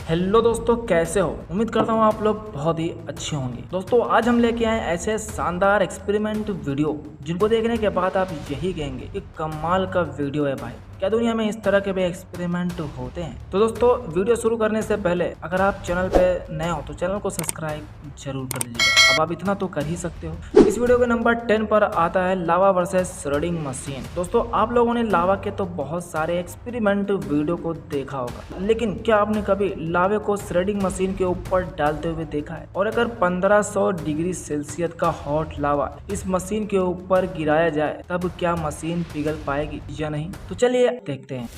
Hello दोस्तों, कैसे हो? उम्मीद करता हूँ आप लोग बहुत ही अच्छे होंगे। दोस्तों आज हम लेके आए ऐसे शानदार एक्सपेरिमेंट वीडियो जिनको देखने के बाद आप यही कहेंगे कि कमाल का वीडियो है भाई। क्या दुनिया में इस तरह के भी एक्सपेरिमेंट होते हैं? तो दोस्तों वीडियो शुरू करने से पहले अगर आप चैनल पे नए हो तो चैनल को सब्सक्राइब जरूर कर लीजिएगा। अब आप इतना तो कर ही सकते हो। इस वीडियो के नंबर 10 पर आता है लावा वर्सेस श्रेडिंग मशीन। दोस्तों आप लोगों ने लावा के तो बहुत सारे एक्सपेरिमेंट वीडियो को देखा होगा, लेकिन क्या आपने कभी लावे को श्रेडिंग मशीन के ऊपर डालते हुए देखा है? और अगर 1500 डिग्री सेल्सियस का हॉट लावा इस मशीन के ऊपर गिराया जाए तब क्या मशीन पिघल पाएगी या नहीं? तो चलिए देखते हैं।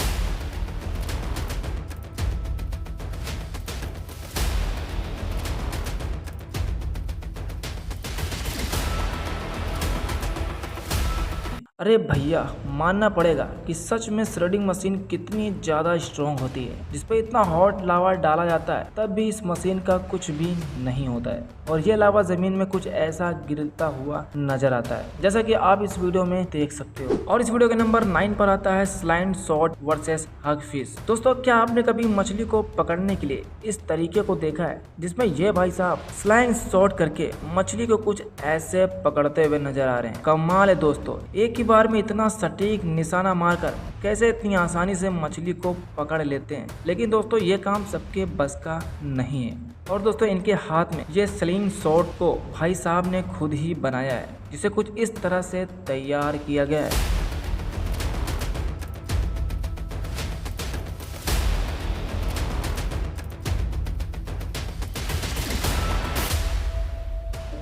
अरे भैया, मानना पड़ेगा कि सच में श्रेडिंग मशीन कितनी ज़्यादा स्ट्रॉन्ग होती है। जिसपे इतना हॉट लावा डाला जाता है तब भी इस मशीन का कुछ भी नहीं होता है और ये लावा ज़मीन में कुछ ऐसा गिरता हुआ नजर आता है, जैसा कि आप इस वीडियो में देख सकते हो। और इस वीडियो के नंबर 9 पर आता है स्लाइड शॉट वर्सेस हग फिश। दोस्तों क्या आपने कभी मछली को पकड़ने के लिए इस तरीके को देखा है, जिसमें ये भाई साहब स्लाइड शॉट करके मछली को कुछ ऐसे पकड़ते हुए नजर आ रहे हैं। कमाल है दोस्तों, एक ही बार में इतना सटीक निशाना मारकर कैसे इतनी आसानी से मछली को पकड़ लेते हैं। लेकिन दोस्तों ये काम सबके बस का नहीं है और दोस्तों इनके हाथ में ये स्लिंग शॉट को भाई साहब ने खुद ही बनाया है, जिसे कुछ इस तरह से तैयार किया गया है।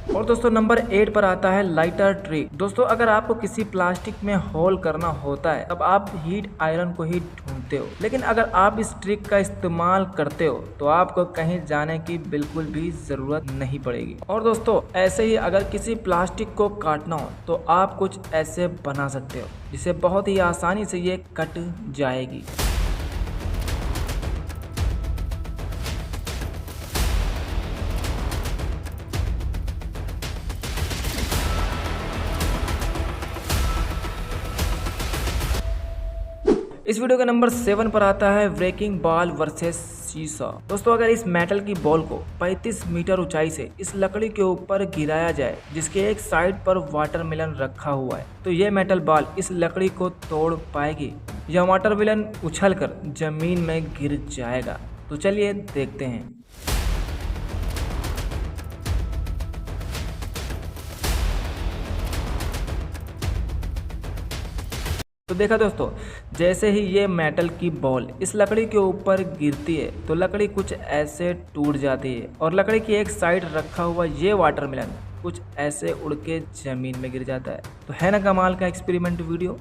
और दोस्तों नंबर 8 पर आता है लाइटर ट्रिक। दोस्तों अगर आपको किसी प्लास्टिक में होल करना होता है तब आप हीट आयरन को ही ढूंढते हो, लेकिन अगर आप इस ट्रिक का इस्तेमाल करते हो तो आपको कहीं जाने की बिल्कुल भी जरूरत नहीं पड़ेगी। और दोस्तों ऐसे ही अगर किसी प्लास्टिक को काटना हो तो आप कुछ ऐसे बना सकते हो जिसे बहुत ही आसानी से ये कट जाएगी। इस वीडियो के नंबर 7 पर आता है ब्रेकिंग बॉल वर्सेस शीशा। दोस्तों अगर इस मेटल की बॉल को 35 मीटर ऊंचाई से इस लकड़ी के ऊपर गिराया जाए जिसके एक साइड पर वाटरमेलन रखा हुआ है, तो ये मेटल बॉल इस लकड़ी को तोड़ पाएगी या वाटरमेलन उछलकर जमीन में गिर जाएगा? तो चलिए देखते हैं। तो देखा दोस्तों, जैसे ही ये मेटल की बॉल इस लकड़ी के ऊपर गिरती है तो लकड़ी कुछ ऐसे टूट जाती है और लकड़ी की एक साइड रखा हुआ ये वाटरमेलन कुछ ऐसे उड़ के जमीन में गिर जाता है। तो है ना कमाल का एक्सपेरिमेंट वीडियो।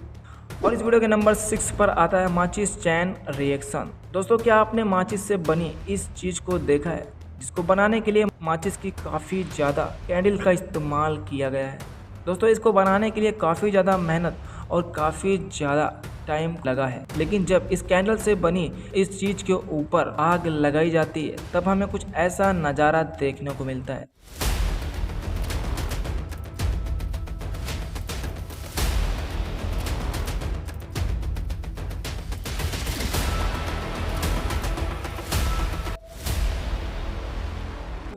और इस वीडियो के नंबर 6 पर आता है माचिस चैन रिएक्शन। दोस्तों क्या आपने माचिस से बनी इस चीज को देखा है, जिसको बनाने के लिए माचिस की काफ़ी ज़्यादा कैंडल का इस्तेमाल किया गया है। दोस्तों इसको बनाने के लिए काफ़ी ज़्यादा मेहनत और काफ़ी ज़्यादा टाइम लगा है, लेकिन जब इस कैंडल से बनी इस चीज़ के ऊपर आग लगाई जाती है तब हमें कुछ ऐसा नज़ारा देखने को मिलता है।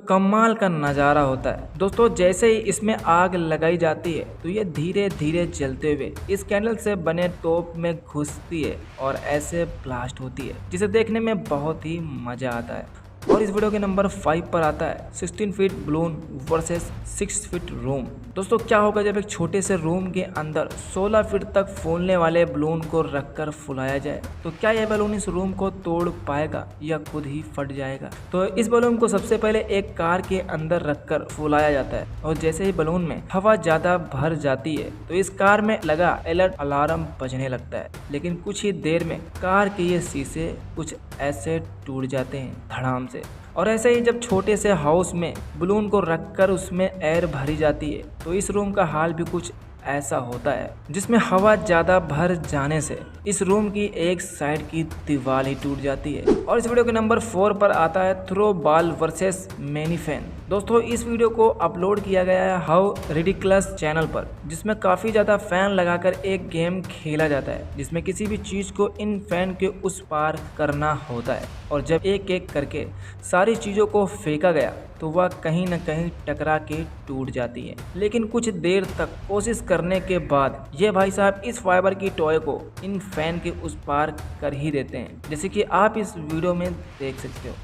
कमाल का नज़ारा होता है दोस्तों। जैसे ही इसमें आग लगाई जाती है तो ये धीरे धीरे जलते हुए इस कैंडल से बने टोप में घुसती है और ऐसे ब्लास्ट होती है, जिसे देखने में बहुत ही मज़ा आता है। और इस वीडियो के नंबर 5 पर आता है 16 feet balloon versus 6 feet room. दोस्तों क्या होगा जब एक छोटे से रूम के अंदर 16 फीट तक फूलने वाले बलून को रखकर फुलाया जाए, तो क्या यह बलून इस रूम को तोड़ पाएगा या खुद ही फट जाएगा? तो इस बलून को सबसे पहले एक कार के अंदर रखकर फुलाया जाता है और जैसे ही बलून में हवा ज़्यादा भर जाती है तो इस कार में लगा अलर्ट अलार्म बजने लगता है, लेकिन कुछ ही देर में कार के ये शीशे कुछ ऐसे टूट जाते हैं धड़ाम से। और ऐसे ही जब छोटे से हाउस में बलून को रखकर उसमें एयर भरी जाती है तो इस रूम का हाल भी कुछ ऐसा होता है जिसमें हवा ज़्यादा भर जाने से इस रूम की एक साइड की दीवार ही टूट जाती है। और इस वीडियो के नंबर 4 पर आता है throw ball versus many fan. दोस्तों इस वीडियो को अपलोड किया गया है हाउ रिडिकुलस चैनल पर, जिसमें काफ़ी ज़्यादा फैन लगाकर एक गेम खेला जाता है जिसमें किसी भी चीज़ को इन फैन के उस पार करना होता है, और जब एक एक करके सारी चीज़ों को फेंका गया तो वह कहीं न कहीं टकरा के टूट जाती है। लेकिन कुछ देर तक कोशिश करने के बाद ये भाई साहब इस फाइबर की टॉय को इन फैन के उस पार कर ही देते हैं, जैसे कि आप इस वीडियो में देख सकते हो।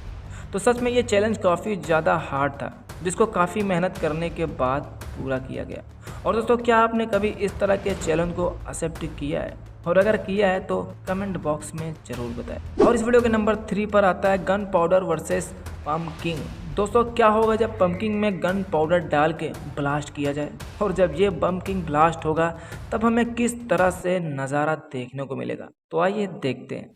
तो सच में ये चैलेंज काफ़ी ज़्यादा हार्ड था, जिसको काफ़ी मेहनत करने के बाद पूरा किया गया। और दोस्तों क्या आपने कभी इस तरह के चैलेंज को एक्सेप्ट किया है, और अगर किया है तो कमेंट बॉक्स में ज़रूर बताएं। और इस वीडियो के नंबर 3 पर आता है गन पाउडर वर्सेस पम्पकिन। दोस्तों क्या होगा जब पम्पकिन में गन पाउडर डाल के ब्लास्ट किया जाए, और जब ये पम्पकिन ब्लास्ट होगा तब हमें किस तरह से नज़ारा देखने को मिलेगा। तो आइए देखते हैं।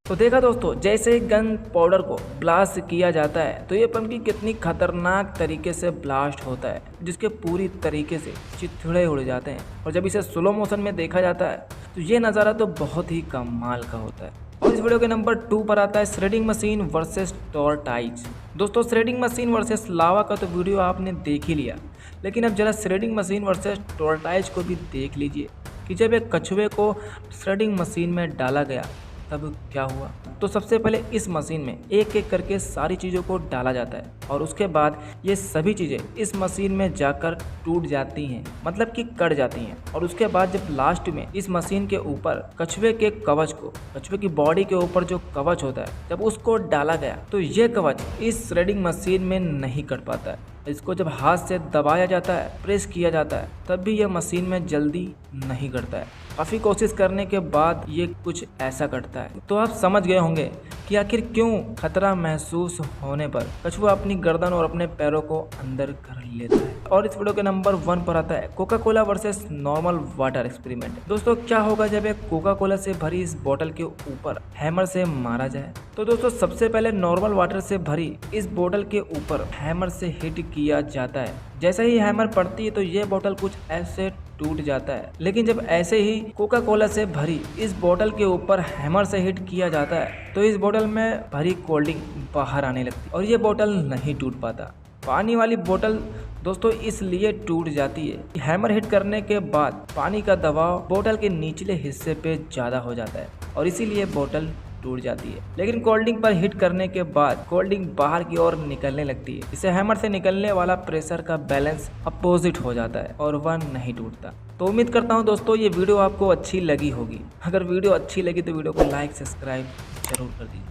तो देखा दोस्तों, जैसे ही गन पाउडर को ब्लास्ट किया जाता है तो ये पम्पकिन कितनी खतरनाक तरीके से ब्लास्ट होता है, जिसके पूरी तरीके से चिथड़े उड़ जाते हैं। और जब इसे स्लो मोशन में देखा जाता है तो ये नज़ारा तो बहुत ही कमाल का होता है। और इस वीडियो के नंबर 2 पर आता है श्रेडिंग मशीन वर्सेस टॉर्टाइज। दोस्तों श्रेडिंग मशीन वर्सेस लावा का तो वीडियो आपने देख ही लिया, लेकिन अब जरा श्रेडिंग मशीन वर्सेस टॉर्टाइज को भी देख लीजिए कि जब एक कछुए को श्रेडिंग मशीन में डाला गया तब क्या हुआ। तो सबसे पहले इस मशीन में एक एक करके सारी चीज़ों को डाला जाता है, और उसके बाद ये सभी चीज़ें इस मशीन में जाकर टूट जाती हैं, मतलब कि कट जाती हैं। और उसके बाद जब लास्ट में इस मशीन के ऊपर कछुए के कवच को, कछुए की बॉडी के ऊपर जो कवच होता है, जब उसको डाला गया तो ये कवच इस श्रेडिंग मशीन में नहीं कट पाता है। इसको जब हाथ से दबाया जाता है, प्रेस किया जाता है, तब भी यह मशीन में जल्दी नहीं कटता है। काफ़ी कोशिश करने के बाद ये कुछ ऐसा कटता है। तो आप समझ गए होंगे कि आखिर क्यों खतरा महसूस होने पर कछुआ अपनी गर्दन और अपने पैरों को अंदर कर लेता है। और इस वीडियो के नंबर 1 पर आता है Coca Cola versus normal water experiment. दोस्तों क्या होगा जब एक कोका कोला से भरी इस बोतल के ऊपर हैमर से मारा जाए। तो दोस्तों सबसे पहले नॉर्मल वाटर से भरी इस बोतल के ऊपर हैमर से हिट किया जाता है। जैसे ही हैमर पड़ती है तो ये बोतल कुछ ऐसे टूट जाता है, लेकिन जब ऐसे ही कोका कोला से भरी इस बोतल के ऊपर हैमर से हिट किया जाता है तो इस बोतल में भरी कोल्ड ड्रिंक बाहर आने लगती है, और ये बोतल नहीं टूट पाता। पानी वाली बोतल दोस्तों इसलिए टूट जाती है कि हैमर हिट करने के बाद पानी का दबाव बोतल के निचले हिस्से पे ज़्यादा हो जाता है, और इसीलिए बोतल टूट जाती है। लेकिन कोल्ड ड्रिंक पर हिट करने के बाद कोल्ड ड्रिंक बाहर की ओर निकलने लगती है। इससे हैमर से निकलने वाला प्रेशर का बैलेंस अपोजिट हो जाता है और वह नहीं टूटता। तो उम्मीद करता हूँ दोस्तों ये वीडियो आपको अच्छी लगी होगी। अगर वीडियो अच्छी लगी तो वीडियो को लाइक सब्सक्राइब जरूर कर दीजिए।